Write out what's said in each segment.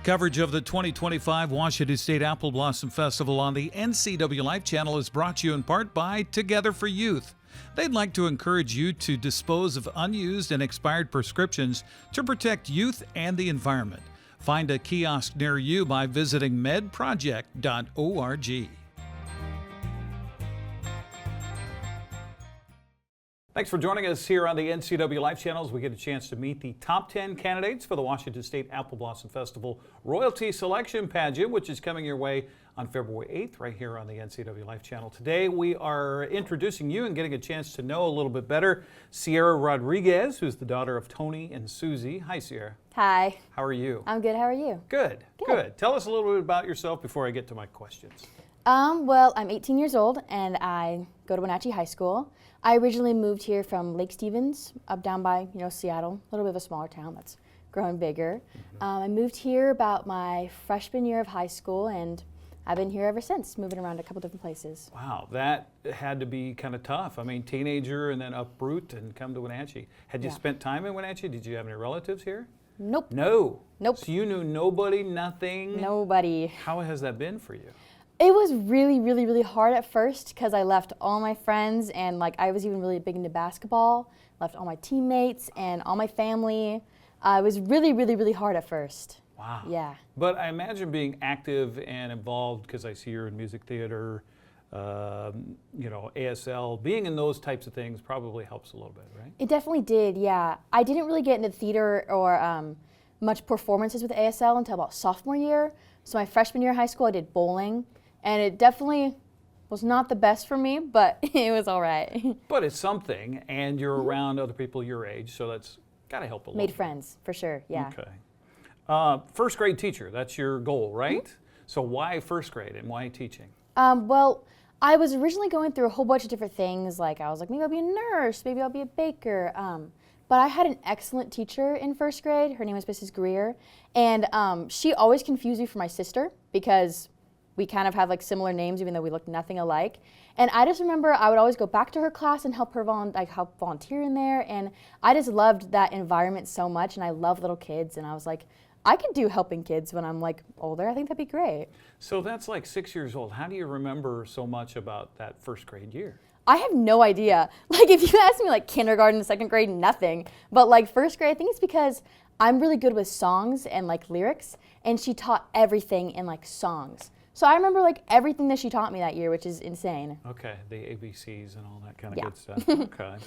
Coverage of the 2025 Washington State Apple Blossom Festival on the NCWLIFE channel is brought to you in part by Together for Youth. They'd like to encourage you to dispose of unused and expired prescriptions to protect youth and the environment. Find a kiosk near you by visiting medproject.org. Thanks for joining us here on the NCWLIFE channels. We get a chance to meet the top 10 candidates for the Washington State Apple Blossom Festival Royalty Selection Pageant, which is coming your way on February 8th right here on the NCWLIFE channel. Today we are introducing you and getting a chance to know a little bit better Sierra Rodriguez, who's the daughter of Tony and Susie. Hi, Sierra. Hi. How are you? I'm good. How are you? Good. Good. Tell us a little bit about yourself before I get to my questions. Well, I'm 18 years old and I go to Wenatchee High School. I originally moved here from Lake Stevens, up down by, Seattle, a little bit of a smaller town that's growing bigger. I moved here about my freshman year of high school and I've been here ever since, moving around a couple different places. Wow, that had to be kind of tough. I mean, teenager and then uproot and come to Wenatchee. Had you spent time in Wenatchee? Did you have any relatives here? Nope. No? Nope. So you knew nobody, nothing? Nobody. How has that been for you? It was really, really, really hard at first because I left all my friends and I was even really big into basketball, left all my teammates and all my family. It was really, really, really hard at first. Wow. Yeah. But I imagine being active and involved, because I see you're in music theater, ASL, being in those types of things probably helps a little bit, right? It definitely did, yeah. I didn't really get into theater or much performances with ASL until about sophomore year. So my freshman year of high school, I did bowling. And it definitely was not the best for me, but it was all right. But it's something, and you're around other people your age, so that's got to help a little. Made friends, for sure, yeah. Okay. First grade teacher, that's your goal, right? So why first grade and why teaching? Well, I was originally going through a whole bunch of different things. I was like, maybe I'll be a nurse, maybe I'll be a baker. But I had an excellent teacher in first grade. Her name was Mrs. Greer. And she always confused me for my sister because we kind of have similar names even though we look nothing alike. And I just remember I would always go back to her class and help her help volunteer in there. And I just loved that environment so much, and I love little kids. And I was like, I could do helping kids when I'm older. I think that'd be great. So that's 6 years old. How do you remember so much about that first grade year? I have no idea. If you ask me kindergarten, second grade, nothing. But first grade, I think it's because I'm really good with songs and lyrics, and she taught everything in songs. So I remember everything that she taught me that year, which is insane. Okay, the ABCs and all that kind of good stuff. Okay.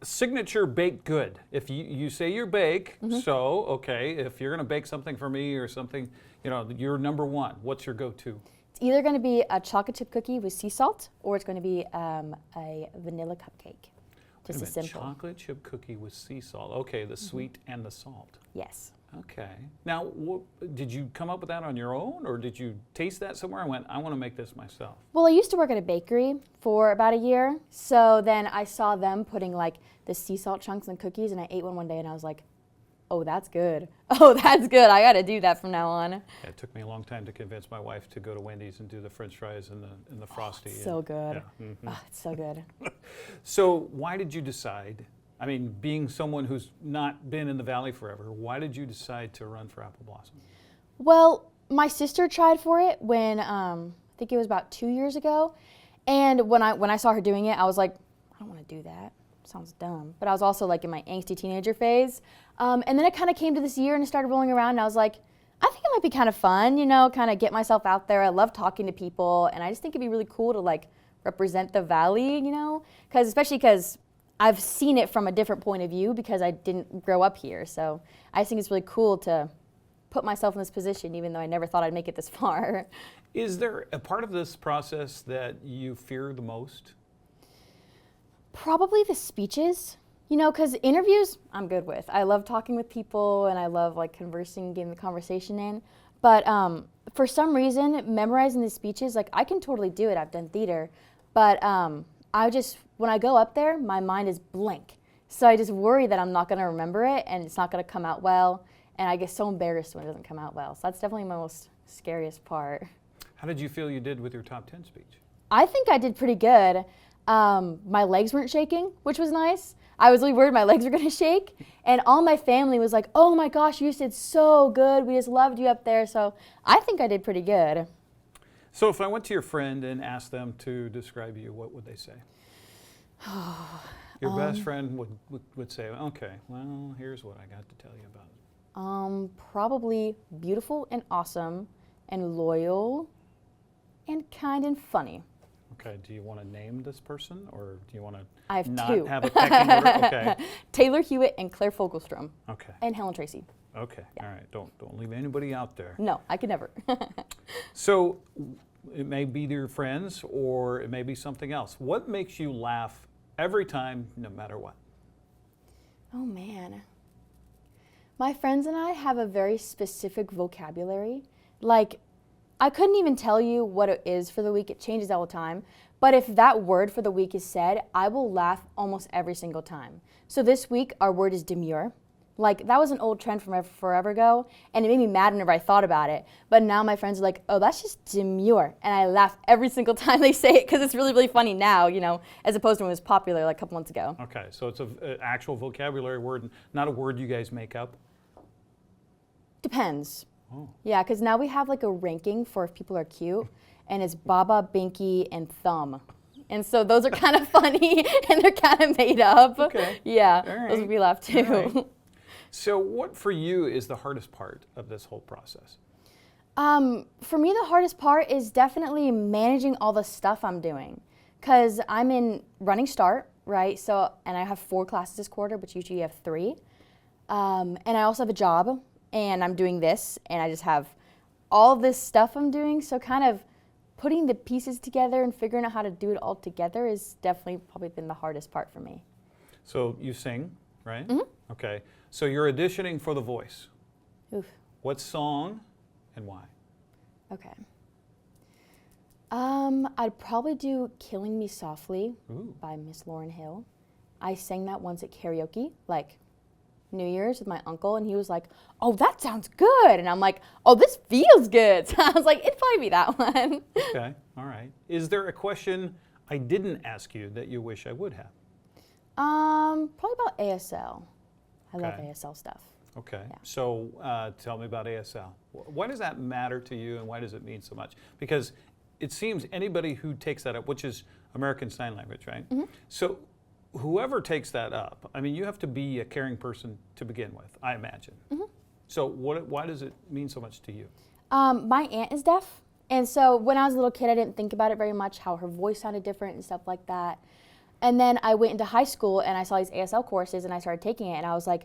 Signature baked good. If you say you bake, so okay, if you're gonna bake something for me or something, you're number one. What's your go-to? It's either gonna be a chocolate chip cookie with sea salt, or it's gonna be a vanilla cupcake. Just as simple. Chocolate chip cookie with sea salt. Okay, the sweet and the salt. Yes. Okay. Now, did you come up with that on your own, or did you taste that somewhere and went, I want to make this myself? Well, I used to work at a bakery for about a year, so then I saw them putting the sea salt chunks in cookies, and I ate one day, and I was like, oh, that's good. Oh, that's good. I got to do that from now on. Yeah, it took me a long time to convince my wife to go to Wendy's and do the French fries and the Frosty. It's so good. Yeah. Oh, it's so good. So why did you decide, being someone who's not been in the Valley forever, why did you decide to run for Apple Blossom? Well, my sister tried for it when, I think it was about 2 years ago. And when I saw her doing it, I was like, I don't want to do that. Sounds dumb. But I was also in my angsty teenager phase. And then it kind of came to this year and it started rolling around, and I was like, I think it might be kind of fun, kind of get myself out there. I love talking to people, and I just think it'd be really cool to represent the Valley, especially because I've seen it from a different point of view because I didn't grow up here. So I think it's really cool to put myself in this position, even though I never thought I'd make it this far. Is there a part of this process that you fear the most? Probably the speeches, because interviews I'm good with. I love talking with people and I love conversing, getting the conversation in. But for some reason, memorizing the speeches, I can totally do it. I've done theater. But when I go up there, my mind is blank. So I just worry that I'm not going to remember it and it's not going to come out well. And I get so embarrassed when it doesn't come out well. So that's definitely my most scariest part. How did you feel you did with your top 10 speech? I think I did pretty good. My legs weren't shaking, which was nice. I was really worried my legs were going to shake. And all my family was like, oh my gosh, you did so good. We just loved you up there. So I think I did pretty good. So if I went to your friend and asked them to describe you, what would they say? Your best friend would say, okay, well, here's what I got to tell you about it. Probably beautiful and awesome and loyal and kind and funny. Okay, do you want to name this person, or do you want to I have not two. have a pecking order? Okay. Taylor Hewitt and Claire Fogelstrom. Okay. And Helen Tracy. Okay. Yeah. All right. Don't leave anybody out there. No, I could never. So it may be your friends, or it may be something else. What makes you laugh every time, no matter what? Oh man. My friends and I have a very specific vocabulary. Like, I couldn't even tell you what it is for the week. It changes all the time. But if that word for the week is said, I will laugh almost every single time. So this week, our word is demure. Like, that was an old trend from forever ago, and it made me mad whenever I thought about it. But now my friends are like, oh, that's just demure. And I laugh every single time they say it because it's really, really funny now, you know, as opposed to when it was popular like a couple months ago. Okay, so it's an actual vocabulary word, not a word you guys make up? Depends. Oh. Yeah, because now we have like a ranking for if people are cute, and it's Baba, Binky, and Thumb. And so those are kind of funny, and they're kind of made up. Okay. Yeah, All right. those would be laugh too. All right. So what for you is the hardest part of this whole process? For me, the hardest part is definitely managing all the stuff I'm doing. Because I'm in running start, right? So, and I have 4 classes this quarter, but usually you have 3. And I also have a job, and I'm doing this, and I just have all this stuff I'm doing. So kind of putting the pieces together and figuring out how to do it all together is definitely probably been the hardest part for me. So you sing, right? Mm-hmm. Okay. So you're auditioning for The Voice. Oof. What song and why? Okay. I'd probably do Killing Me Softly Ooh. by Miss Lauryn Hill. I sang that once at karaoke, like New Year's with my uncle, and he was like, oh, that sounds good. And I'm like, oh, this feels good. So I was like, it'd probably be that one. Okay, all right. Is there a question I didn't ask you that you wish I would have? Probably about ASL. I love Okay. ASL stuff. Okay, Yeah. so tell me about ASL. Why does that matter to you, and why does it mean so much? Because it seems anybody who takes that up, which is American Sign Language, right? Mm-hmm. So whoever takes that up, I mean, you have to be a caring person to begin with, I imagine. Mm-hmm. So why does it mean so much to you? My aunt is deaf, and so when I was a little kid, I didn't think about it very much, how her voice sounded different and stuff like that. And then I went into high school, and I saw these ASL courses, and I started taking it, and I was like,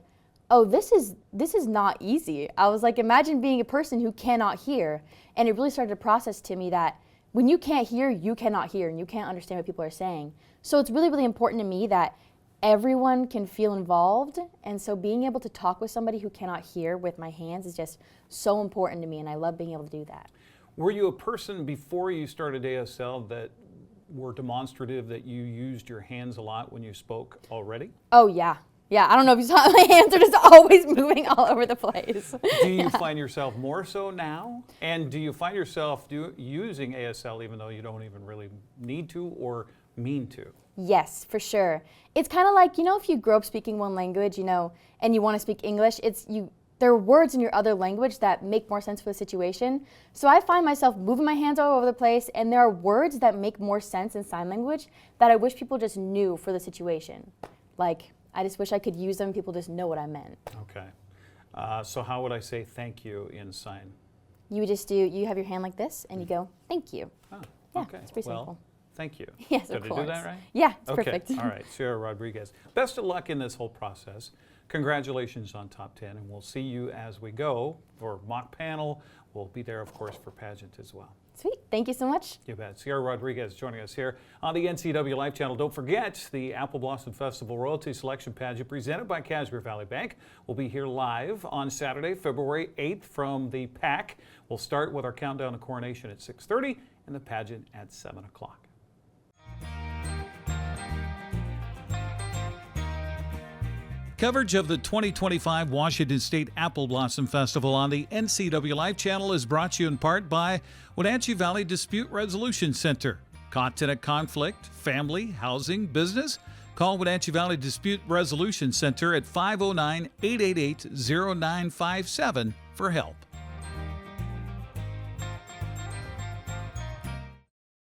oh, this is not easy. I was like, imagine being a person who cannot hear. And it really started to process to me that when you can't hear, you cannot hear, and you can't understand what people are saying. So it's really, really important to me that everyone can feel involved. And so being able to talk with somebody who cannot hear with my hands is just so important to me, and I love being able to do that. Were you a person before you started ASL that were demonstrative, that you used your hands a lot when you spoke already? Oh, yeah. Yeah, I don't know if you saw, my hands are just always moving all over the place. Do you find yourself more so now? And do you find yourself using ASL even though you don't even really need to or mean to? Yes, for sure. It's kind of like, you know, if you grow up speaking one language, you know, and you want to speak English, there are words in your other language that make more sense for the situation. So I find myself moving my hands all over the place, and there are words that make more sense in sign language that I wish people just knew for the situation. Like, I just wish I could use them, people just know what I meant. Okay. So how would I say thank you in sign? You would just you have your hand like this, and you go, thank you. Oh, Yeah, okay. it's pretty well, simple. Thank you. Yes, Did of I course. do that right? Yeah, it's Okay. perfect. All right, Sierra Rodriguez. Best of luck in this whole process. Congratulations on Top 10, and we'll see you as we go for mock panel. We'll be there, of course, for pageant as well. Sweet. Thank you so much. You bet. Sierra Rodriguez joining us here on the NCWLIFE channel. Don't forget the Apple Blossom Festival Royalty Selection Pageant presented by Kashmir Valley Bank. We'll be here live on Saturday, February 8th from the PAC. We'll start with our countdown to coronation at 6:30 and the pageant at 7 o'clock. Coverage of the 2025 Washington State Apple Blossom Festival on the NCWLIFE channel is brought to you in part by Wenatchee Valley Dispute Resolution Center. Caught in a conflict, family, housing, business? Call Wenatchee Valley Dispute Resolution Center at 509-888-0957 for help.